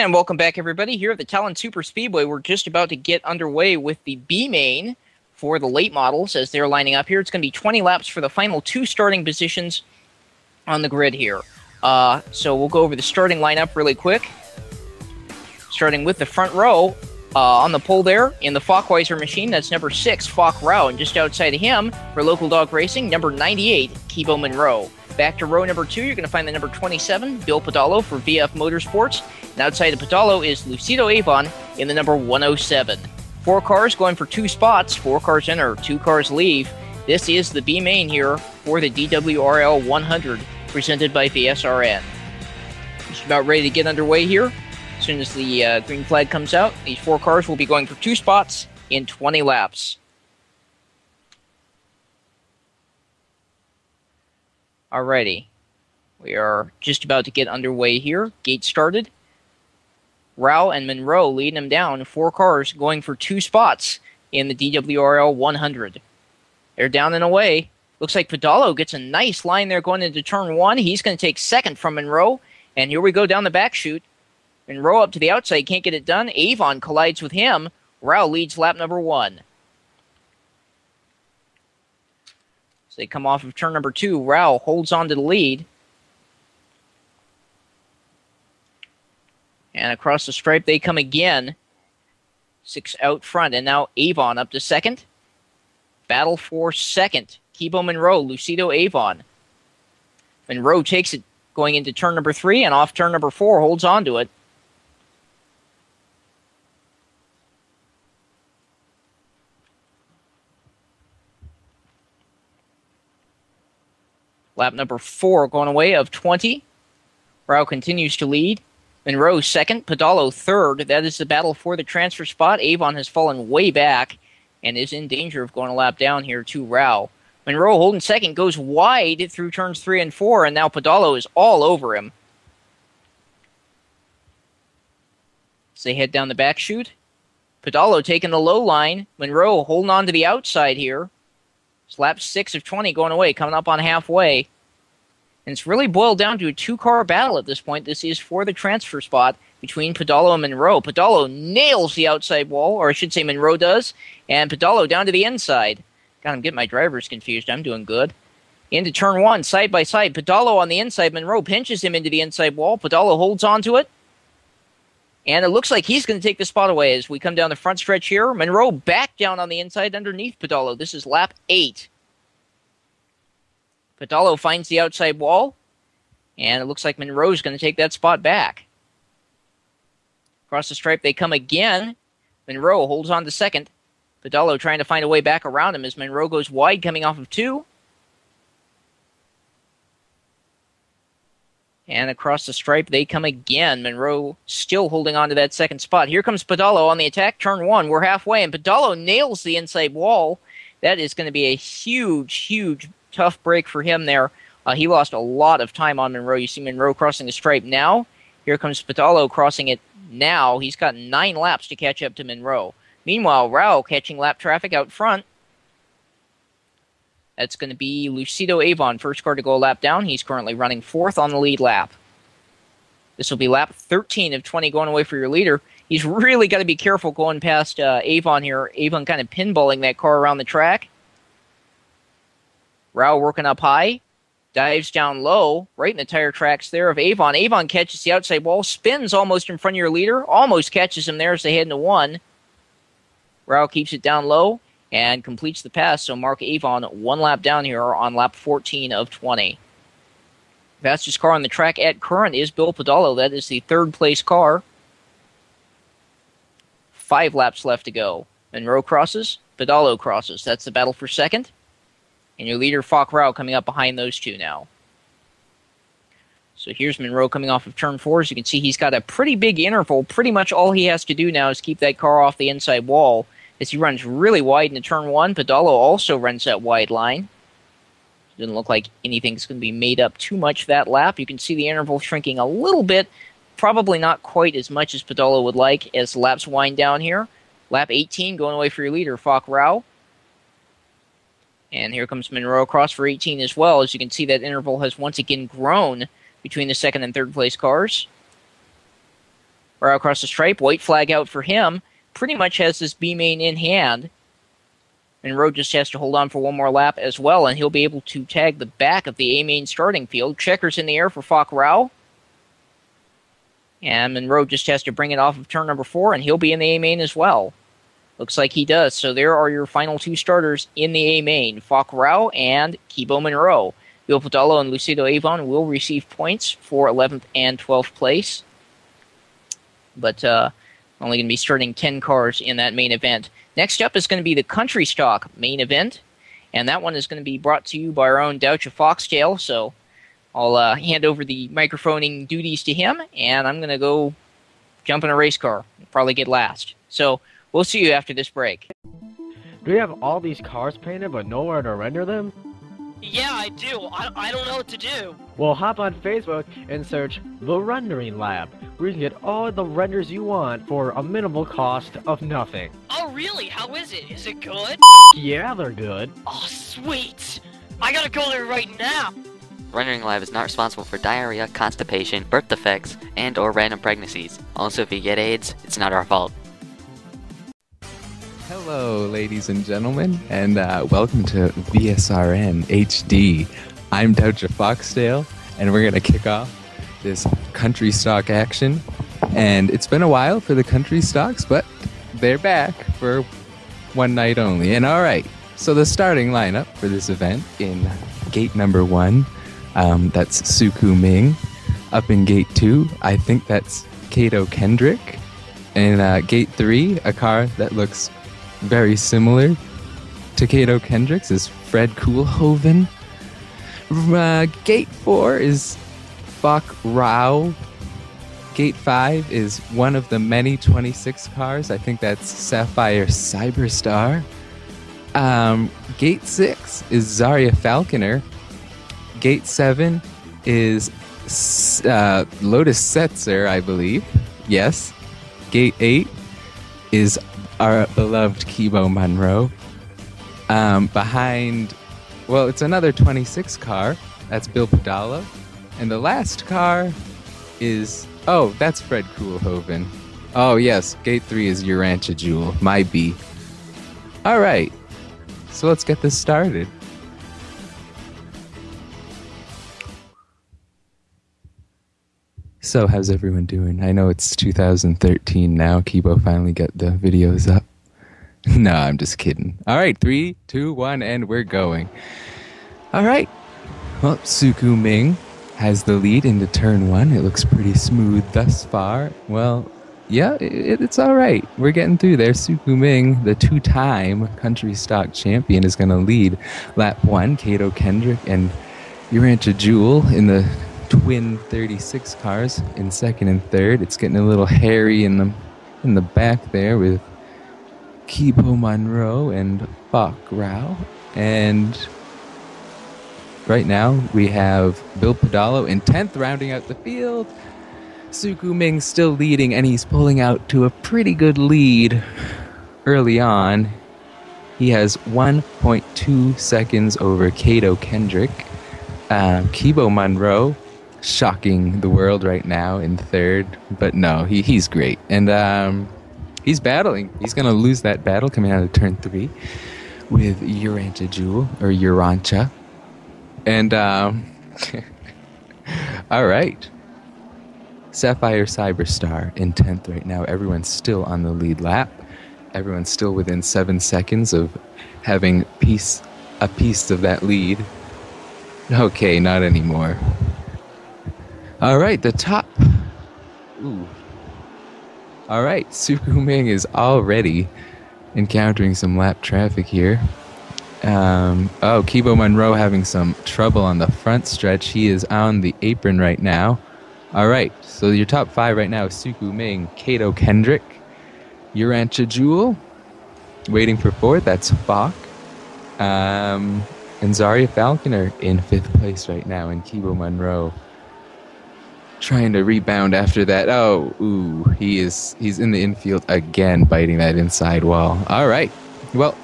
And welcome back, everybody. Here at the Talon Super Speedway, we're just about to get underway with the B main for the late models as they're lining up here. It's going to be 20 laps for the final two starting positions on the grid here. So we'll go over the starting lineup really quick. Starting with the front row, on the pole there in the Fockweiser machine, that's number 6, Fock Rao. And just outside of him, for Local Dog Racing, number 98, Kibo Monroe. Back to row number 2, you're going to find the number 27, Bill Padalo for VF Motorsports. And outside of Padalo is Lucido Avon in the number 107. 4 cars going for 2 spots. 4 cars enter, 2 cars leave. This is the B main here for the DWRL 100, presented by VSRN. Just about ready to get underway here. As soon as the green flag comes out, these 4 cars will be going for 2 spots in 20 laps. Alrighty, we are just about to get underway here. Gate started. Rao and Monroe leading them down. 4 cars going for 2 spots in the DWRL 100. They're down and away. Looks like Padalo gets a nice line there going into turn 1. He's going to take second from Monroe. And here we go down the back chute. Monroe up to the outside, can't get it done. Avon collides with him. Rao leads lap number 1. So they come off of turn number 2. Rao holds on to the lead. And across the stripe they come again. 6 out front. And now Avon up to second. Battle for second. Kibo Monroe, Lucido Avon. Monroe takes it going into turn number 3, and off turn number 4 holds on to it. Lap number 4 going away of 20. Rao continues to lead. Monroe second, Padalo third. That is the battle for the transfer spot. Avon has fallen way back and is in danger of going a lap down here to Rao. Monroe holding second, goes wide through turns 3 and 4, and now Padalo is all over him. As they head down the back chute, Padalo taking the low line. Monroe holding on to the outside here. It's lap 6 of 20 going away, coming up on halfway. And it's really boiled down to a 2-car battle at this point. This is for the transfer spot between Padalo and Monroe. Padalo nails the outside wall, or I should say Monroe does, and Padalo down to the inside. God, I'm getting my drivers confused. I'm doing good. Into turn 1, side by side. Padalo on the inside. Monroe pinches him into the inside wall. Padalo holds on to it. And it looks like he's going to take the spot away as we come down the front stretch here. Monroe back down on the inside underneath Padalo. This is lap 8. Padalo finds the outside wall. And it looks like Monroe's going to take that spot back. Across the stripe they come again. Monroe holds on to second. Padalo trying to find a way back around him as Monroe goes wide coming off of 2. And across the stripe they come again. Monroe still holding on to that second spot. Here comes Padalo on the attack. Turn 1, we're halfway, and Padalo nails the inside wall. That is going to be a huge, tough break for him there. He lost a lot of time on Monroe. You see Monroe crossing the stripe now. Here comes Padalo crossing it now. He's got 9 laps to catch up to Monroe. Meanwhile, Rao catching lap traffic out front. That's going to be Lucido Avon, first car to go a lap down. He's currently running 4th on the lead lap. This will be lap 13 of 20 going away for your leader. He's really got to be careful going past Avon here. Avon kind of pinballing that car around the track. Rao working up high. Dives down low, right in the tire tracks there of Avon. Avon catches the outside wall, spins almost in front of your leader. Almost catches him there as they head into 1. Rao keeps it down low and completes the pass, so Mark Avon 1 lap down here on lap 14 of 20. Fastest car on the track at current is Bill Padalo. That is the 3rd place car. 5 laps left to go. Monroe crosses, Padalo crosses. That's the battle for second. And your leader, Fock Rao, coming up behind those 2 now. So here's Monroe coming off of turn 4. As you can see, he's got a pretty big interval. Pretty much all he has to do now is keep that car off the inside wall as he runs really wide into turn 1. Padalo also runs that wide line. Doesn't look like anything's going to be made up too much that lap. You can see the interval shrinking a little bit. Probably not quite as much as Padalo would like as the laps wind down here. Lap 18 going away for your leader, Fock Rao. And here comes Monroe across for 18 as well. As you can see, that interval has once again grown between the 2nd and 3rd place cars. or across the stripe. White flag out for him. Pretty much has this B main in hand. Monroe just has to hold on for one more lap as well, and he'll be able to tag the back of the A main starting field. Checkers in the air for Fok Rao. And Monroe just has to bring it off of turn number 4, and he'll be in the A main as well. Looks like he does. So there are your final 2 starters in the A main, Fok Rao and Kibo Monroe. Bill Podolo and Lucido Avon will receive points for 11th and 12th place. But only going to be starting 10 cars in that main event. Next up is going to be the Country Stock main event. And that one is going to be brought to you by our own Doucha Foxtail. So I'll hand over the microphoning duties to him. And I'm going to go jump in a race car. Probably get last. So we'll see you after this break. Do you have all these cars painted but nowhere to render them? Yeah, I do. I don't know what to do. Well, hop on Facebook and search The Rendering Lab, where you can get all the renders you want for a minimal cost of nothing. Oh, really? How is it? Is it good? Yeah, they're good. Oh, sweet. I gotta go there right now. Rendering Lab is not responsible for diarrhea, constipation, birth defects, and or random pregnancies. Also, if you get AIDS, it's not our fault. Hello, ladies and gentlemen, and welcome to VSRN HD. I'm Doucha Foxtail, and we're going to kick off this country stock action. And it's been a while for the country stocks, but they're back for one night only. And all right, so the starting lineup for this event in gate number 1, that's Suku Ming. Up in gate 2, I think that's Kato Kendrick. In gate 3, a car that looks very similar to Kato Kendrick's is Fred Koolhoven. Gate 4 is Fok Rao. Gate 5 is one of the many 26 cars. I think that's Sapphire Cyberstar. Gate 6 is Zarya Falconer. Gate 7 is Lotus Setzer, I believe. Yes. Gate 8 is our beloved Kibo Monroe. Behind, well, it's another 26 car. That's Bill Podolo. And the last car is, oh, that's Fred Koolhoven. Oh, yes, gate 3 is Urantia Jewel, my B. All right, so let's get this started. So how's everyone doing? I know it's 2013 now. Kibo finally got the videos up. No, I'm just kidding. All right, 3, 2, 1, and we're going. All right. Well, Suku Ming has the lead into turn 1. It looks pretty smooth thus far. Well, yeah, it's all right. We're getting through there. Suku Ming, the 2-time country stock champion, is going to lead lap 1. Kato Kendrick and Urantia Jewel in the twin 36 cars in 2nd and 3rd. It's getting a little hairy in the back there with Kibo Monroe and Fok Rao. And right now we have Bill Podolo in 10th, rounding out the field. Suku Ming still leading, and he's pulling out to a pretty good lead early on. He has 1.2 seconds over Kato Kendrick. Kibo Monroe shocking the world right now in 3rd, but no, he's great. And he's battling. He's going to lose that battle coming out of turn 3 with Urantia Jewel, or Urantia. And, all right. Sapphire Cyberstar in 10th right now. Everyone's still on the lead lap. Everyone's still within 7 seconds of having a piece of that lead. Okay, not anymore. All right, the top. Ooh. All right, Suku Ming is already encountering some lap traffic here. Kibo Monroe having some trouble on the front stretch. He is on the apron right now. All right, so your top 5 right now is Suku Ming, Kato Kendrick, Urantia Jewel. Waiting for 4th, that's Fok. And Zarya Falconer in 5th place right now, and Kibo Monroe trying to rebound after that. Oh, ooh, he's in the infield again, biting that inside wall. All right, well,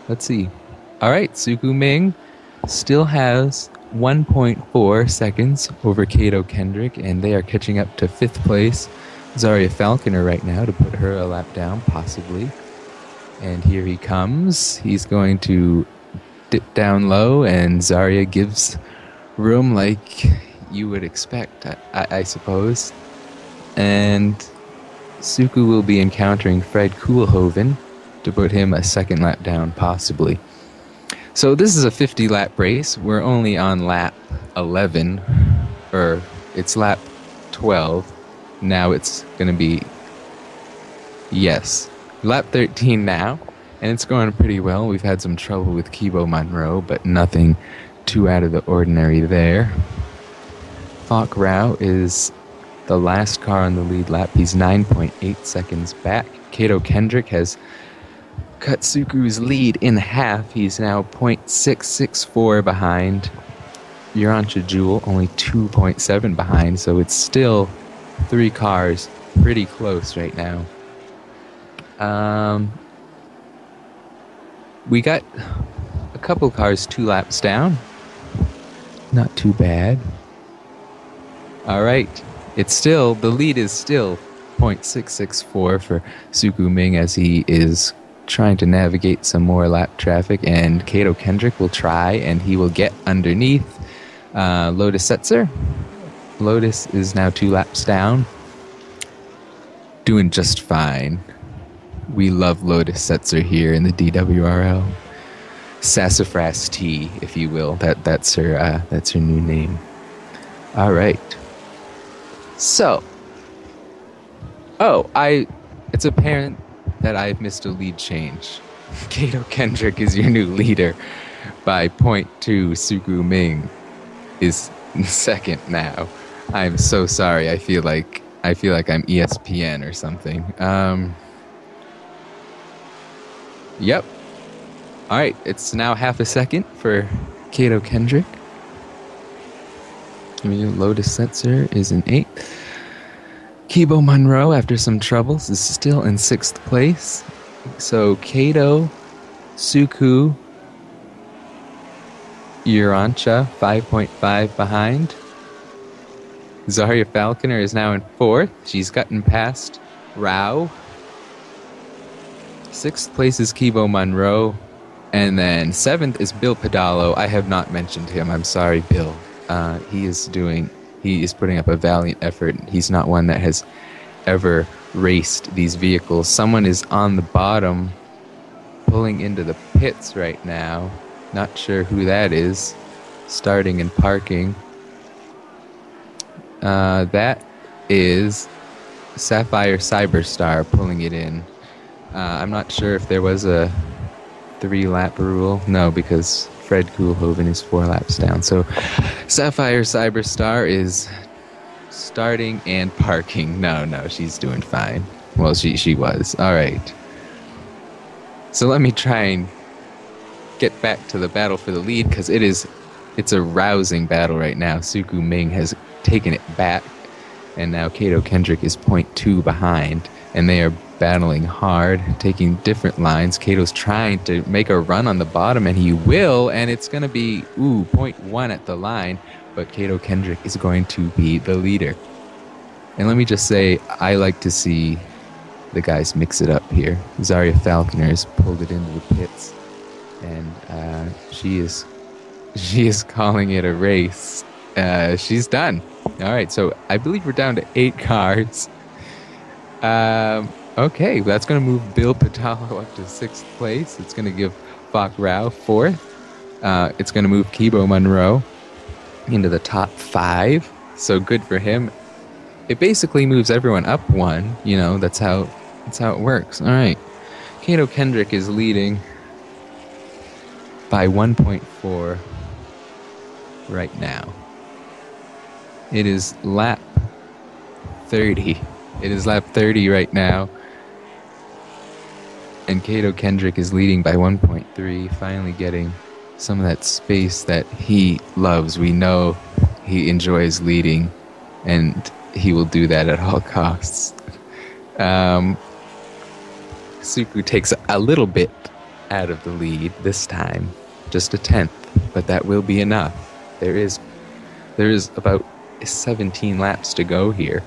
let's see. All right, Suku Ming still has 1.4 seconds over Kato Kendrick, and they are catching up to 5th place. Zaria Falconer right now to put her a lap down, possibly. And here he comes. He's going to dip down low, and Zaria gives room like you would expect, I suppose. And Suku will be encountering Fred Koolhoven to put him a 2nd lap down, possibly. So this is a 50-lap race. We're only on lap 11, or it's lap 12. Now it's going to be, yes, lap 13 now, and it's going pretty well. We've had some trouble with Kibo Monroe, but nothing too out of the ordinary there. Falk Rao is the last car on the lead lap. He's 9.8 seconds back. Kato Kendrick has cut Suku's lead in half. He's now 0.664 behind. Urantia Jewel only 2.7 behind, so it's still 3 cars pretty close right now. We got a couple cars 2 laps down. Not too bad. All right. The lead is still 0.664 for Suku Ming as he is trying to navigate some more lap traffic, and Kato Kendrick will try, and he will get underneath Lotus Setzer. Lotus is now 2 laps down. Doing just fine. We love Lotus Setzer here in the DWRL. Sassafras Tea, if you will. That's her new name. All right. So, it's apparent that I've missed a lead change. Kato Kendrick is your new leader by 0.2. Suku Ming is 2nd now. I'm so sorry. I feel like I'm ESPN or something. Yep. All right, it's now half a second for Kato Kendrick. Lotus Setzer is in 8th. Kibo Monroe, after some troubles, is still in 6th place. So Kato, Suku, Urantia, 5.5 behind. Zaria Falconer is now in 4th. She's gotten past Rao. 6th place is Kibo Monroe. And then 7th is Bill Pedalo. I have not mentioned him. I'm sorry, Bill. He is putting up a valiant effort. He's not one that has ever raced these vehicles. Someone is on the bottom pulling into the pits right now. Not sure who that is. Starting and parking. That is Sapphire Cyberstar pulling it in. I'm not sure if there was a 3-lap rule. No, because Fred Koolhoven is 4 laps down. So Sapphire Cyberstar is starting and parking. No, she's doing fine. Well, she was. All right. So let me try and get back to the battle for the lead, because it's a rousing battle right now. Suku Ming has taken it back, and now Kato Kendrick is 0.2 behind, and they are battling hard, taking different lines. Kato's trying to make a run on the bottom, and he will, and it's going to be 0.1 at the line, but Kato Kendrick is going to be the leader. And let me just say, I like to see the guys mix it up here. Zaria Falconer has pulled it into the pits, and she is calling it a race. She's done. All right, so I believe we're down to 8 cars. Okay, that's going to move Bill Patalo up to 6th place. It's going to give Falk Rao 4th. It's going to move Kibo Monroe into the top 5. So good for him. It basically moves everyone up 1. That's how it works. All right. Kato Kendrick is leading by 1.4 right now. It is lap 30. It is lap 30 right now. And Kato Kendrick is leading by 1.3, finally getting some of that space that he loves. We know he enjoys leading, and he will do that at all costs. Suku takes a little bit out of the lead this time, just a 10th, but that will be enough. there is about 17 laps to go here.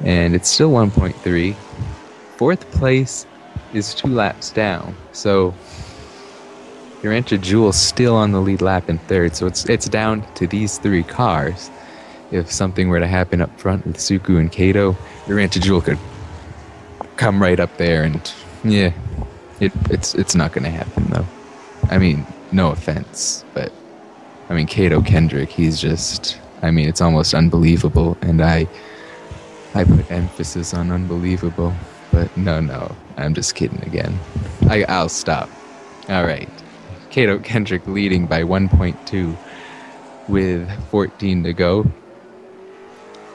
And it's still 1.3. Fourth place is 2 laps down. So your Rancher Jewel's still on the lead lap in third. So it's down to these 3 cars. If something were to happen up front with Suku and Kato, your Rancher Jewel could come right up there, and yeah, it's not going to happen though. I mean, no offense, but I mean Kato Kendrick, he's just, I mean, it's almost unbelievable, and I put emphasis on unbelievable, but no, I'm just kidding again. I'll stop. All right, Kato Kendrick leading by 1.2 with 14 to go.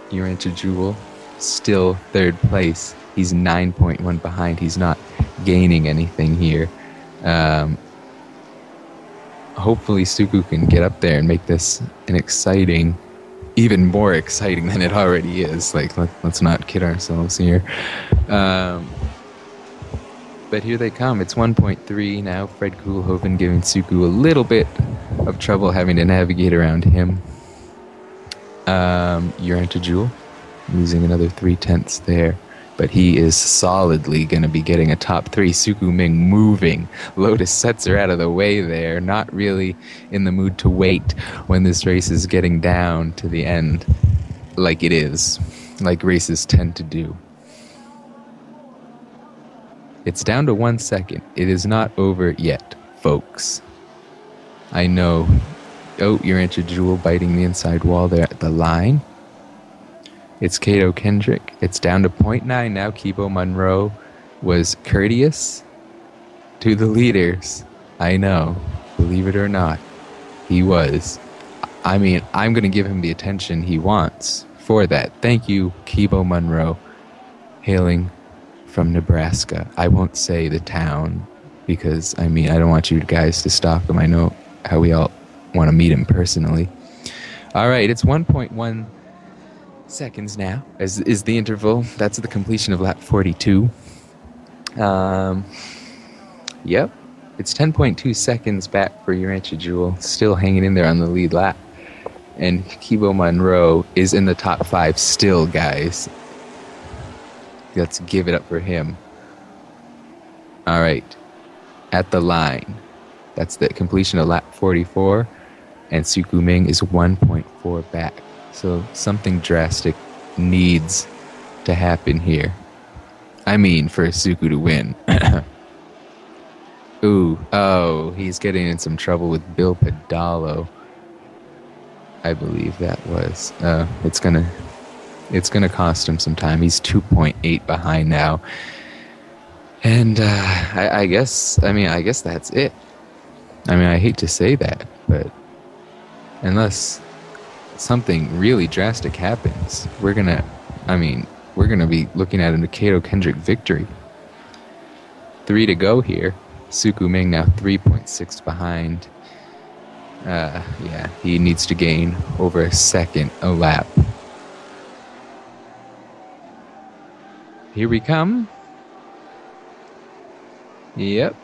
Urantia Jewel still third place. He's 9.1 behind. He's not gaining anything here. Hopefully Suku can get up there and make this an exciting, even more exciting than it already is. Like, let's not kid ourselves here. But here they come. It's 1.3 now. Fred Koolhoven giving Suku a little bit of trouble having to navigate around him. Urantia Jewel losing another 0.3 there. But he is solidly going to be getting a top 3. Suku Ming moving. Lotus Setzer out of the way there. Not really in the mood to wait when this race is getting down to the end like it is. Like races tend to do. It's down to 1 second. It is not over yet, folks. I know. Oh, Urantia Jewel biting the inside wall there at the line. It's Kato Kendrick. It's down to 0.9 now. Kibo Monroe was courteous to the leaders. I know. Believe it or not. He was. I mean, I'm going to give him the attention he wants for that. Thank you, Kibo Monroe, hailing from Nebraska. I won't say the town because, I mean, I don't want you guys to stalk him. I know how we all want to meet him personally. All right, it's 1.1 seconds now, as is the interval. That's the completion of lap 42. Yep, it's 10.2 seconds back for Urantia Jewel, still hanging in there on the lead lap. And Kibo Monroe is in the top 5 still, guys. Let's give it up for him. All right, at the line. That's the completion of lap 44, and Suku Ming is 1.4 back. So something drastic needs to happen here. I mean, for Suku to win. He's getting in some trouble with Bill Pedalo. I believe that was. It's gonna cost him some time. He's 2.8 behind now. And I guess that's it. I mean, I hate to say that, but unless something really drastic happens, we're gonna be looking at a Kato Kendrick victory. 3 to go here. Suku Ming now 3.6 behind. Yeah, he needs to gain over a second a lap. Here we come. Yep.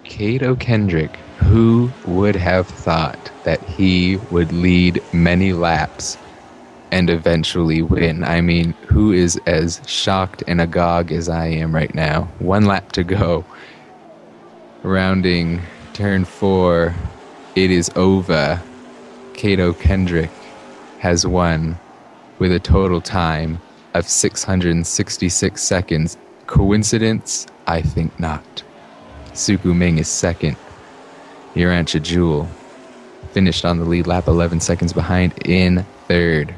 Kato Kendrick. Who would have thought that he would lead many laps and eventually win? I mean, who is as shocked and agog as I am right now? 1 lap to go. Rounding turn 4. It is over. Kato Kendrick has won with a total time of 666 seconds. Coincidence? I think not. Suku Ming is second. Urantia Jewel finished on the lead lap, 11 seconds behind in third.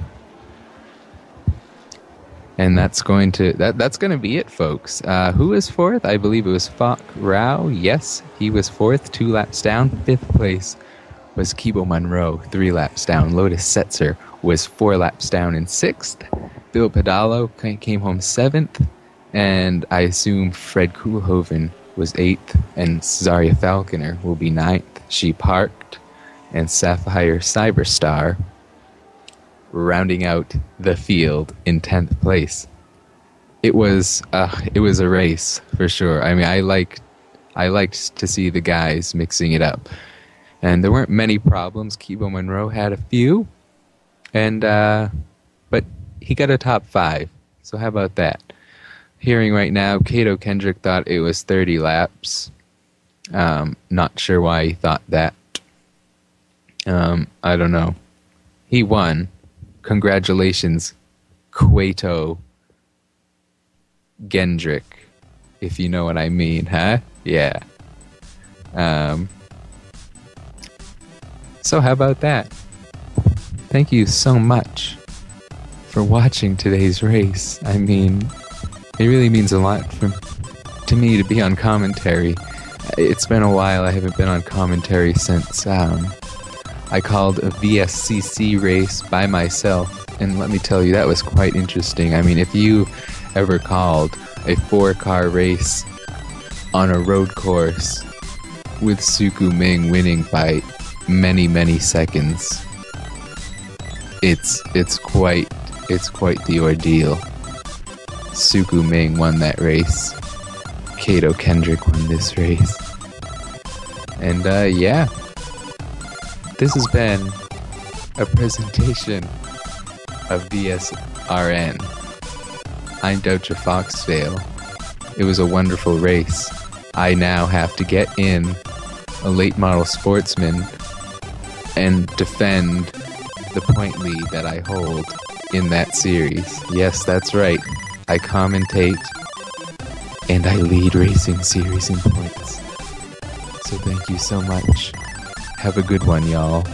And that's going to be it, folks. Who is fourth? I believe it was Fok Rao. Yes, he was fourth, 2 laps down. Fifth place was Kibo Monroe, 3 laps down. Lotus Setzer was 4 laps down in sixth. Bill Pedalo came home 7th. And I assume Fred Koolhoven was 8th, and Zaria Falconer will be 9th. She parked, and Sapphire Cyberstar rounding out the field in 10th place. It was a race for sure. I mean, I liked to see the guys mixing it up. And there weren't many problems. Kibo Monroe had a few. And, but he got a top 5. So how about that? Hearing right now, Kato Kendrick thought it was 30 laps. Not sure why he thought that. I don't know. He won. Congratulations, Kato Gendrick, if you know what I mean, huh? Yeah. So how about that? Thank you so much for watching today's race. I mean, it really means a lot to me to be on commentary. It's been a while. I haven't been on commentary since I called a VSCC race by myself, and let me tell you, that was quite interesting. I mean, if you ever called a 4-car race on a road course with Suku Ming winning by many, many seconds, it's quite the ordeal. Suku Ming won that race. Kato Kendrick won this race. And yeah, this has been a presentation of DSRN. I'm Doucha Foxvale. It was a wonderful race. I now have to get in a late model sportsman and defend the point lead that I hold in that series. Yes, that's right. I commentate and I lead racing series in points. So thank you so much. Have a good one, y'all.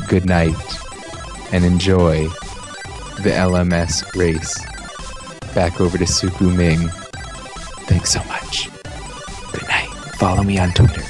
Good night and enjoy the LMS race. Back over to Suku Ming. Thanks so much. Good night. Follow me on Twitter.